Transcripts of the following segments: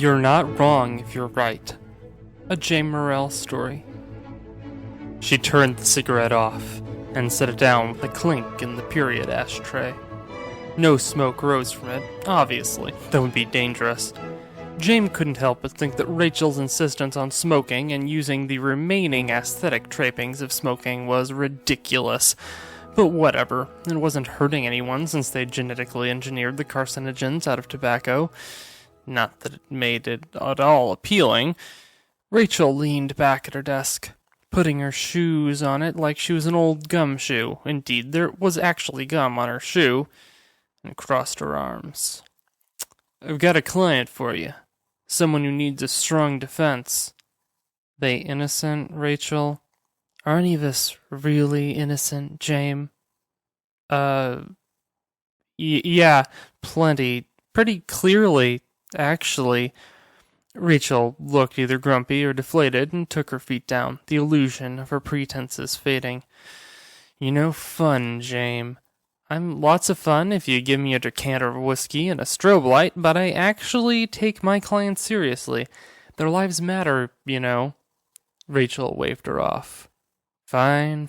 You're not wrong if you're right. A Jame Morrel story. She turned the cigarette off and set it down with a clink in the period ashtray. No smoke rose from it, obviously. That would be dangerous. Jame couldn't help but think that Rachel's insistence on smoking and using the remaining aesthetic trappings of smoking was ridiculous. But whatever, it wasn't hurting anyone since they'd genetically engineered the carcinogens out of tobacco. Not that it made it at all appealing. Rachel leaned back at her desk, putting her shoes on it like she was an old gumshoe. Indeed, there was actually gum on her shoe, and crossed her arms. I've got a client for you. Someone who needs a strong defense. They innocent, Rachel? Are any of us really innocent, Jame? Yeah, plenty. Pretty clearly, actually. Rachel looked either grumpy or deflated and took her feet down, the illusion of her pretenses fading. You know fun, Jame. I'm lots of fun if you give me a decanter of whiskey and a strobe light, but I actually take my clients seriously. Their lives matter, you know. Rachel waved her off. Fine.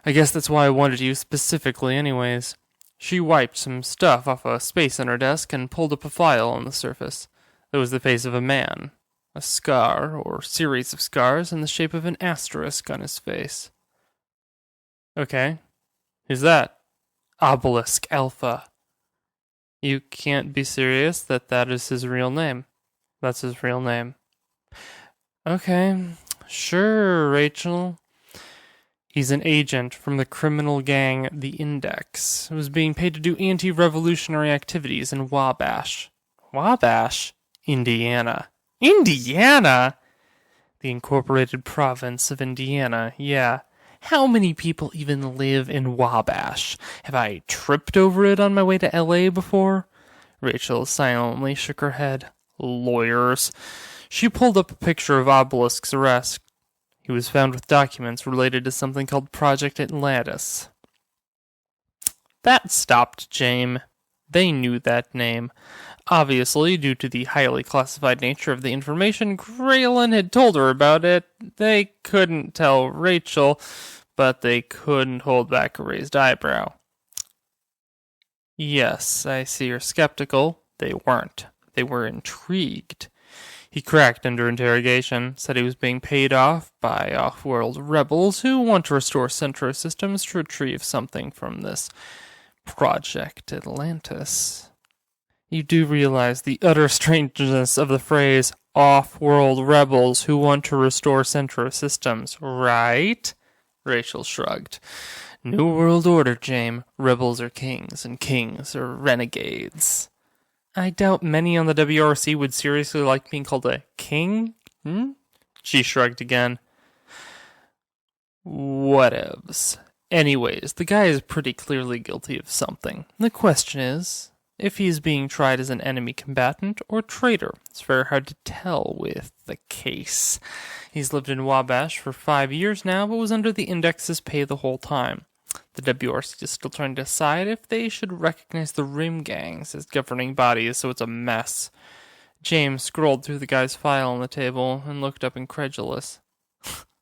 I guess that's why I wanted you specifically anyways. She wiped some stuff off a space on her desk and pulled up a file on the surface. It was the face of a man. A scar, or series of scars, in the shape of an asterisk on his face. Okay. Who's that? Obelisk Alpha. You can't be serious that is his real name. That's his real name. Okay. Sure, Rachel. He's an agent from the criminal gang The Index, who was being paid to do anti-revolutionary activities in Wabash. Wabash? Indiana. Indiana? The incorporated province of Indiana, yeah. How many people even live in Wabash? Have I tripped over it on my way to L.A. before? Rachel silently shook her head. Lawyers. She pulled up a picture of Obelisk's arrest. He was found with documents related to something called Project Atlantis. That stopped Jame. They knew that name. Obviously, due to the highly classified nature of the information Graylin had told her about it, they couldn't tell Rachel, but they couldn't hold back a raised eyebrow. Yes, I see you're skeptical. They weren't. They were intrigued. He cracked under interrogation, said he was being paid off by off-world rebels who want to restore Centro Systems to retrieve something from this Project Atlantis. You do realize the utter strangeness of the phrase, off-world rebels who want to restore Centro Systems, right? Rachel shrugged. New World Order, Jame. Rebels are kings, and kings are renegades. I doubt many on the WRC would seriously like being called a king? She shrugged again. Whatevs. Anyways, the guy is pretty clearly guilty of something. The question is, if he's being tried as an enemy combatant or traitor. It's very hard to tell with the case. He's lived in Wabash for 5 years now, but was under the Index's pay the whole time. The WRC is still trying to decide if they should recognize the Rim Gangs as governing bodies, so it's a mess. James scrolled through the guy's file on the table and looked up incredulous.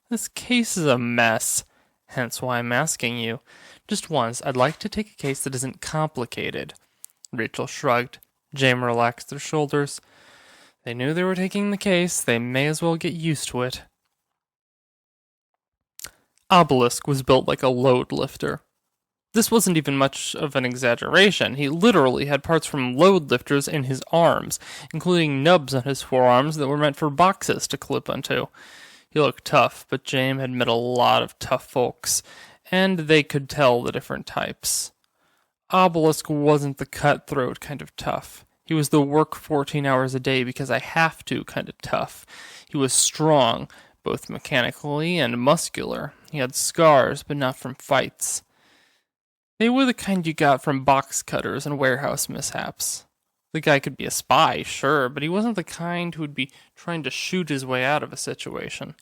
This case is a mess. Hence why I'm asking you. Just once, I'd like to take a case that isn't complicated. Rachel shrugged. Jame relaxed their shoulders. They knew they were taking the case. They may as well get used to it. Obelisk was built like a load lifter. This wasn't even much of an exaggeration. He literally had parts from load lifters in his arms, including nubs on his forearms that were meant for boxes to clip onto. He looked tough, but Jame had met a lot of tough folks, and they could tell the different types. Obelisk wasn't the cutthroat kind of tough. He was the work 14 hours a day because I have to kind of tough. He was strong, both mechanically and muscular. He had scars, but not from fights. They were the kind you got from box cutters and warehouse mishaps. The guy could be a spy, sure, but he wasn't the kind who would be trying to shoot his way out of a situation.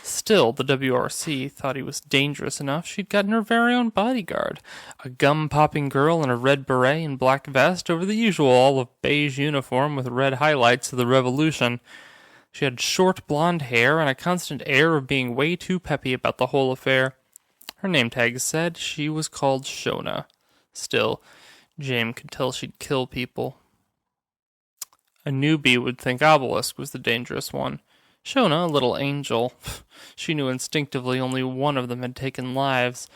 Still, the WRC thought he was dangerous enough she'd gotten her very own bodyguard, a gum-popping girl in a red beret and black vest over the usual olive-beige uniform with red highlights of the Revolution. She had short blonde hair and a constant air of being way too peppy about the whole affair. Her name tag said she was called Shona. Still, Jame could tell she'd kill people. A newbie would think Obelisk was the dangerous one. Shona, a little angel. She knew instinctively only one of them had taken lives,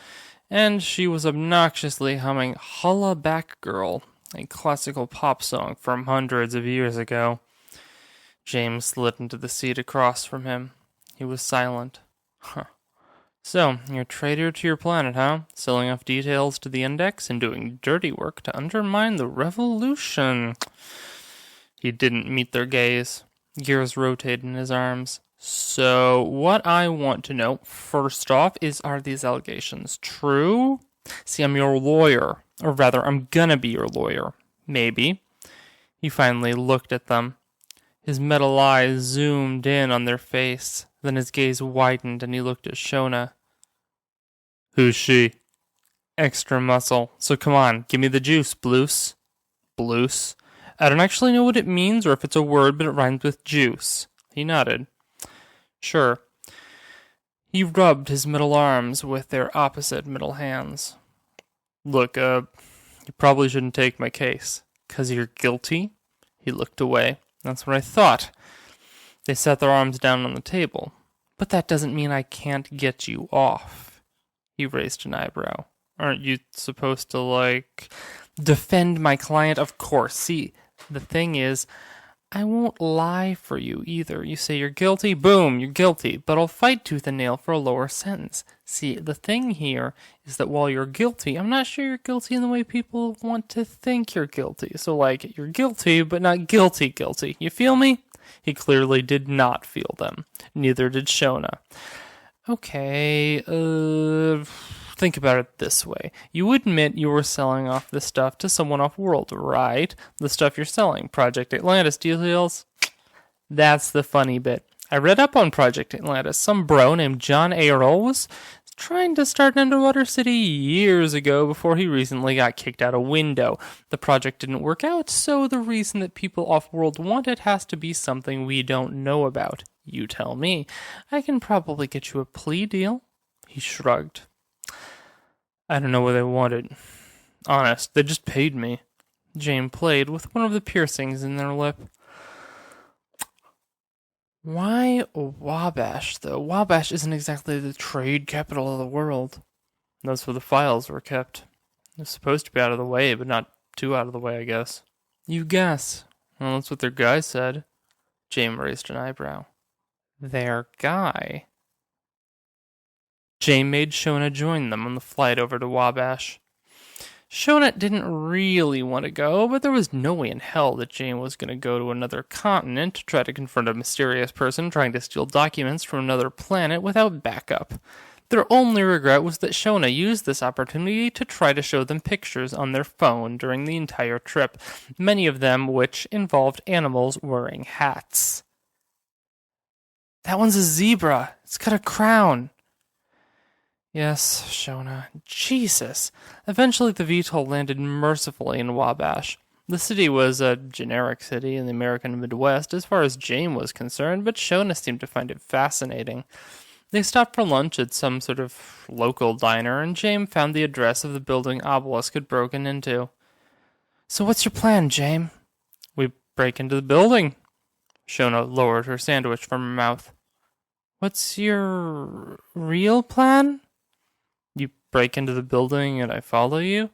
and she was obnoxiously humming Holla Back Girl, a classical pop song from hundreds of years ago. James slid into the seat across from him. He was silent. So, you're a traitor to your planet, huh? Selling off details to the Index and doing dirty work to undermine the Revolution. He didn't meet their gaze. Gears rotated in his arms. So, what I want to know, first off, is are these allegations true? See, I'm your lawyer. Or rather, I'm gonna be your lawyer. Maybe. He finally looked at them. His metal eyes zoomed in on their face. Then his gaze widened and he looked at Shona. Who's she? Extra muscle. So come on, give me the juice, Bloose. Bloose? I don't actually know what it means or if it's a word, but it rhymes with juice. He nodded. Sure. He rubbed his middle arms with their opposite middle hands. Look, you probably shouldn't take my case. 'Cause you're guilty? He looked away. That's what I thought. They set their arms down on the table. But that doesn't mean I can't get you off. He raised an eyebrow. Aren't you supposed to, defend my client? Of course. See, the thing is, I won't lie for you either. You say you're guilty, boom, you're guilty. But I'll fight tooth and nail for a lower sentence. See, the thing here is that while you're guilty, I'm not sure you're guilty in the way people want to think you're guilty. So, you're guilty, but not guilty. You feel me? He clearly did not feel them. Neither did Shona. Okay, think about it this way. You admit you were selling off this stuff to someone off-world, right? The stuff you're selling, Project Atlantis details. That's the funny bit. I read up on Project Atlantis. Some bro named John Earl was trying to start an underwater city years ago before he recently got kicked out a window. The project didn't work out, so the reason that people off-world want it has to be something we don't know about. You tell me. I can probably get you a plea deal. He shrugged. I don't know what they wanted. Honest, they just paid me. Jame played with one of the piercings in their lip. Why Wabash, though? Wabash isn't exactly the trade capital of the world. That's where the files were kept. They're supposed to be out of the way, but not too out of the way, I guess. You guess. Well, that's what their guy said. Jame raised an eyebrow. Their guy? Jame made Shona join them on the flight over to Wabash. Shona didn't really want to go, but there was no way in hell that Jame was going to go to another continent to try to confront a mysterious person trying to steal documents from another planet without backup. Their only regret was that Shona used this opportunity to try to show them pictures on their phone during the entire trip, many of them which involved animals wearing hats. That one's a zebra. It's got a crown. Yes, Shona. Jesus. Eventually the VTOL landed mercifully in Wabash. The city was a generic city in the American Midwest as far as Jame was concerned, but Shona seemed to find it fascinating. They stopped for lunch at some sort of local diner, and Jame found the address of the building Obelisk had broken into. So what's your plan, Jame? We break into the building. Shona lowered her sandwich from her mouth. What's your real plan? You break into the building and I follow you?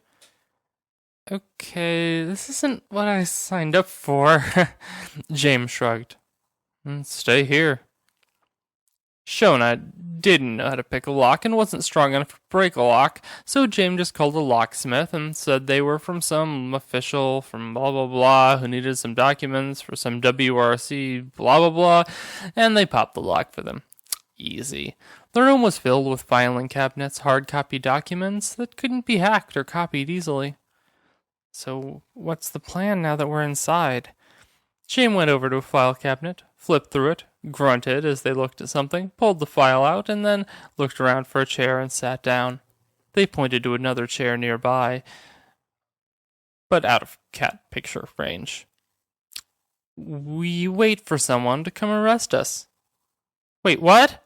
Okay, this isn't what I signed up for. James shrugged. Stay here. Shona didn't know how to pick a lock and wasn't strong enough to break a lock, so James just called a locksmith and said they were from some official from blah blah blah who needed some documents for some WRC blah blah blah, and they popped the lock for them. Easy. The room was filled with filing cabinets, hard copy documents that couldn't be hacked or copied easily. So, what's the plan now that we're inside? Jame went over to a file cabinet, flipped through it, grunted as they looked at something, pulled the file out, and then looked around for a chair and sat down. They pointed to another chair nearby, but out of cat picture range. We wait for someone to come arrest us. Wait, what?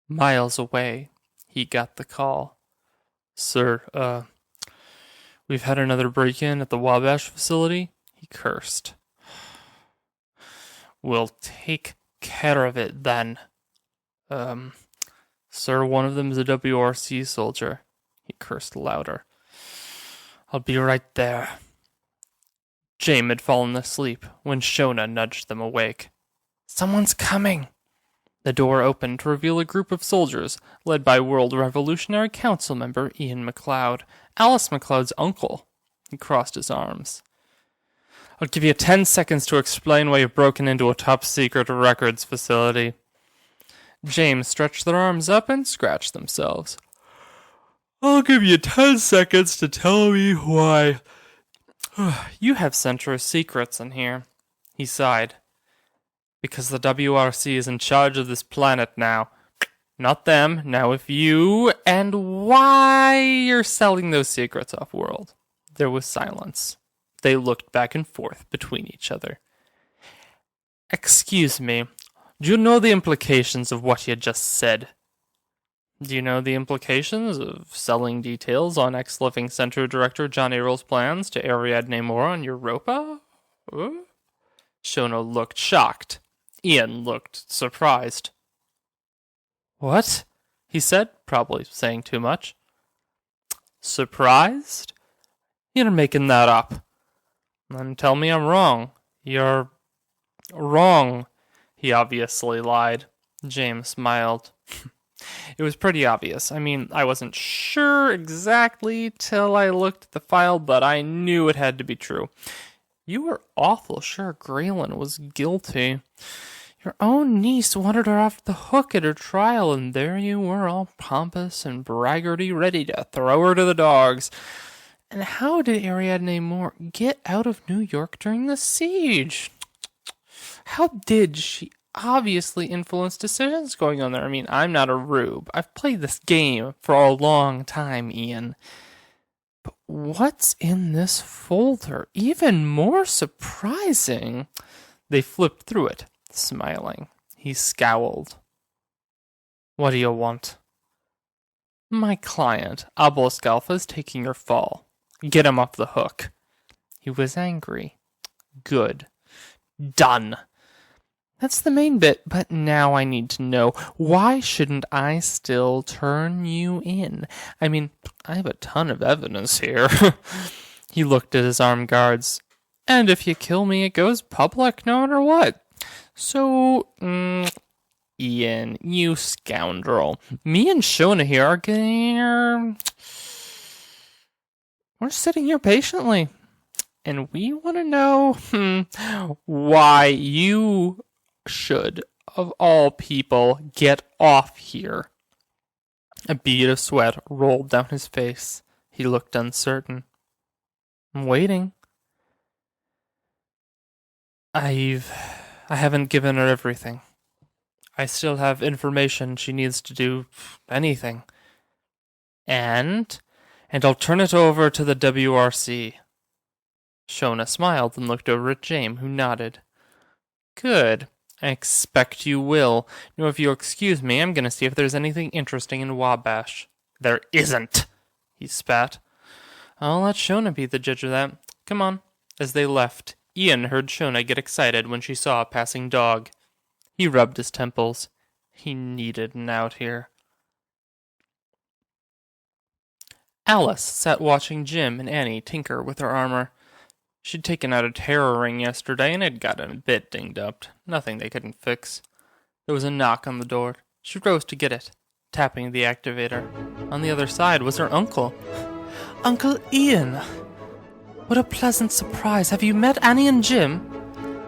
Miles away, he got the call. Sir, we've had another break-in at the Wabash facility. He cursed. We'll take care of it then. Sir, one of them is a WRC soldier. He cursed louder. I'll be right there. Jame had fallen asleep when Shona nudged them awake. Someone's coming! The door opened to reveal a group of soldiers, led by World Revolutionary Council member Ian MacLeod, Alice MacLeod's uncle. He crossed his arms. I'll give you 10 seconds to explain why you've broken into a top-secret records facility. James stretched their arms up and scratched themselves. I'll give you 10 seconds to tell me why. You have Central Secrets in here, he sighed. Because the WRC is in charge of this planet now. Not them. Now if you... And why you're selling those secrets off-world. There was silence. They looked back and forth between each other. Excuse me. Do you know the implications of what you just said? Do you know the implications of selling details on ex-Living Center Director John Arrell's plans to Ariadne Moore on Europa? Shona looked shocked. Ian looked surprised. What? He said, probably saying too much. Surprised? You're making that up. Then tell me I'm wrong. You're wrong. He obviously lied. James smiled. It was pretty obvious. I mean, I wasn't sure exactly till I looked at the file, but I knew it had to be true. You were awful sure Graylin was guilty. Your own niece wanted her off the hook at her trial, and there you were, all pompous and braggarty, ready to throw her to the dogs. And how did Ariadne Moore get out of New York during the siege? How did she obviously influence decisions going on there? I mean, I'm not a rube. I've played this game for a long time, Ian. But what's in this folder? Even more surprising. They flipped through it, smiling. He scowled. What do you want? My client, Abelskalfa, is taking your fall. Get him off the hook. He was angry. Good. Done. That's the main bit, but now I need to know, why shouldn't I still turn you in? I mean, I have a ton of evidence here. He looked at his armed guards. And if you kill me, it goes public no matter what. So, Ian, you scoundrel. Me and Shona here are getting... We're sitting here patiently. And we want to know why you should, of all people, get off here. A bead of sweat rolled down his face. He looked uncertain. I'm waiting. I haven't given her everything. I still have information she needs to do anything. And I'll turn it over to the WRC. Shona smiled and looked over at Jame, who nodded. Good. I expect you will. Now, if you'll excuse me, I'm going to see if there's anything interesting in Wabash. There isn't, he spat. I'll let Shona be the judge of that. Come on. As they left, Ian heard Shona get excited when she saw a passing dog. He rubbed his temples. He needed an out here. Alice sat watching Jim and Annie tinker with her armor. She'd taken out a terror ring yesterday and had gotten a bit dinged up. Nothing they couldn't fix. There was a knock on the door. She rose to get it, tapping the activator. On the other side was her uncle. Uncle Ian! What a pleasant surprise. Have you met Annie and Jim?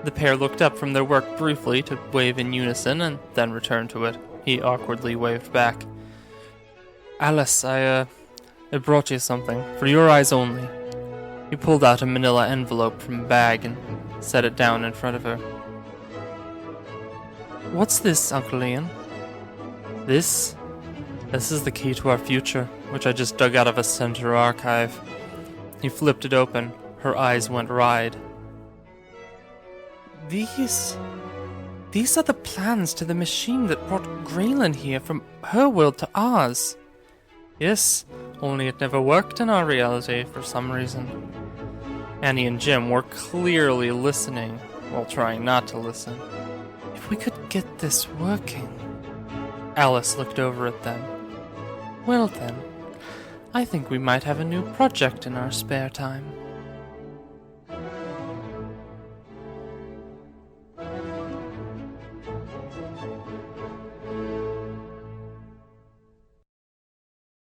The pair looked up from their work briefly to wave in unison and then returned to it. He awkwardly waved back. Alice, I brought you something. For your eyes only. He pulled out a manila envelope from a bag and set it down in front of her. What's this, Uncle Ian? This is the key to our future, which I just dug out of a center archive. He flipped it open. Her eyes went wide. These are the plans to the machine that brought Graylin here from her world to ours. Yes, only it never worked in our reality for some reason. Annie and Jim were clearly listening while trying not to listen. If we could get this working... Alice looked over at them. Well then, I think we might have a new project in our spare time.